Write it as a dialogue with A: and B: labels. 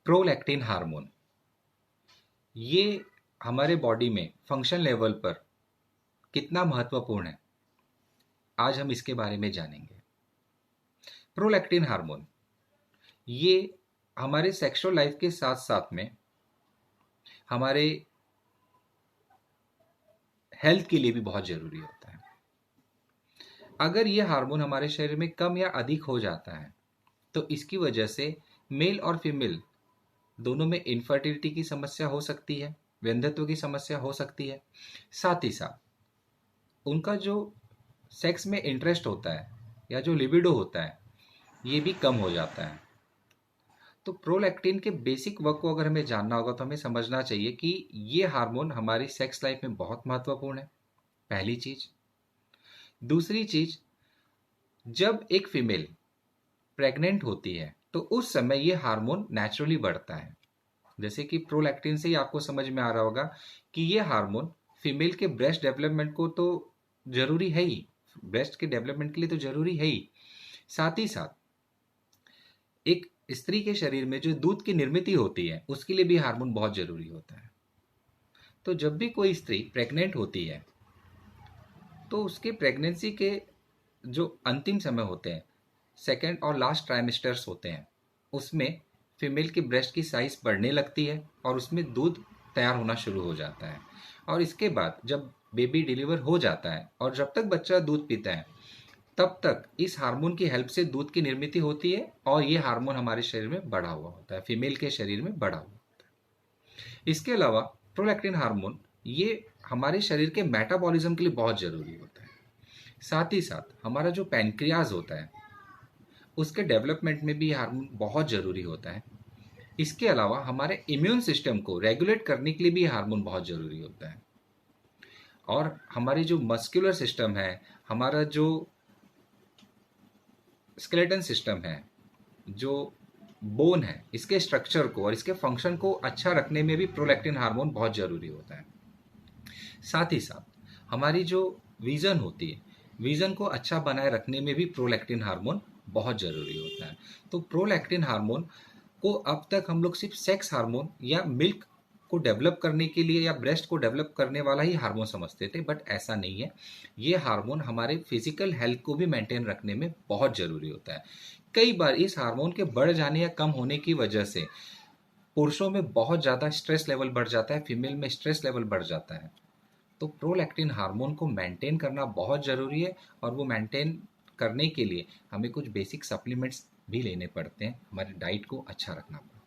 A: Prolactin hormone, ये हमारे body में फंक्शन लेवल पर कितना महत्वपूर्ण है, आज हम इसके बारे में जानेंगे। प्रोलैक्टिन हार्मोन ये हमारे सेक्सुअल लाइफ के साथ साथ में हमारे हेल्थ के लिए भी बहुत जरूरी होता है। अगर ये हार्मोन हमारे शरीर में कम या अधिक हो जाता है तो इसकी वजह से मेल और फीमेल दोनों में इनफर्टिलिटी की समस्या हो सकती है, वंध्यत्व की समस्या हो सकती है। साथ ही साथ उनका जो सेक्स में इंटरेस्ट होता है या जो लिबिडो होता है ये भी कम हो जाता है। तो प्रोलैक्टिन के बेसिक वर्क को अगर हमें जानना होगा तो हमें समझना चाहिए कि ये हार्मोन हमारी सेक्स लाइफ में बहुत महत्वपूर्ण है, पहली चीज। दूसरी चीज, जब एक फीमेल प्रेग्नेंट होती है तो उस समय ये हार्मोन नेचुरली बढ़ता है। जैसे कि प्रोलैक्टिन से ही आपको समझ में आ रहा होगा कि ये हार्मोन फीमेल के ब्रेस्ट डेवलपमेंट को तो जरूरी है ही, ब्रेस्ट के डेवलपमेंट के लिए तो जरूरी है ही, साथ ही साथ एक स्त्री के शरीर में जो दूध की निर्मित होती है उसके लिए भी हार्मोन बहुत जरूरी होता है। तो जब भी कोई स्त्री प्रेग्नेंट होती है तो उसके प्रेगनेंसी के जो अंतिम समय होते हैं, सेकेंड और लास्ट ट्राइमेस्टर्स होते हैं, उसमें फीमेल की ब्रेस्ट की साइज बढ़ने लगती है और उसमें दूध तैयार होना शुरू हो जाता है। और इसके बाद जब बेबी डिलीवर हो जाता है और जब तक बच्चा दूध पीता है तब तक इस हार्मोन की हेल्प से दूध की निर्मित होती है और ये हार्मोन हमारे शरीर में बढ़ा हुआ होता है, फीमेल के शरीर में बढ़ा हुआ होता है। इसके अलावा प्रोलैक्टिन हार्मोन ये हमारे शरीर के मेटाबॉलिज्म के लिए बहुत जरूरी होता है। साथ ही साथ हमारा जो पैनक्रियाज होता है उसके डेवलपमेंट में भी हार्मोन बहुत ज़रूरी होता है। इसके अलावा हमारे इम्यून सिस्टम को रेगुलेट करने के लिए भी हार्मोन बहुत ज़रूरी होता है। और हमारी जो मस्कुलर सिस्टम है, हमारा जो स्केलेटन सिस्टम है, जो बोन है, इसके स्ट्रक्चर को और इसके फंक्शन को अच्छा रखने में भी प्रोलैक्टिन हार्मोन बहुत ज़रूरी होता है। साथ ही साथ हमारी जो विज़न होती है, विज़न को अच्छा बनाए रखने में भी प्रोलैक्टिन हार्मोन बहुत ज़रूरी होता है। तो प्रोलैक्टिन हार्मोन को अब तक हम लोग सिर्फ सेक्स हार्मोन या मिल्क को डेवलप करने के लिए या ब्रेस्ट को डेवलप करने वाला ही हार्मोन समझते थे, बट ऐसा नहीं है। ये हार्मोन हमारे फिजिकल हेल्थ को भी मेंटेन रखने में बहुत ज़रूरी होता है। कई बार इस हार्मोन के बढ़ जाने या कम होने की वजह से पुरुषों में बहुत ज़्यादा स्ट्रेस लेवल बढ़ जाता है, फीमेल में स्ट्रेस लेवल बढ़ जाता है। तो प्रोलैक्टिन हार्मोन को मेंटेन करना बहुत ज़रूरी है और वो मेंटेन करने के लिए हमें कुछ बेसिक सप्लीमेंट्स भी लेने पड़ते हैं, हमारी डाइट को अच्छा रखना पड़ता है।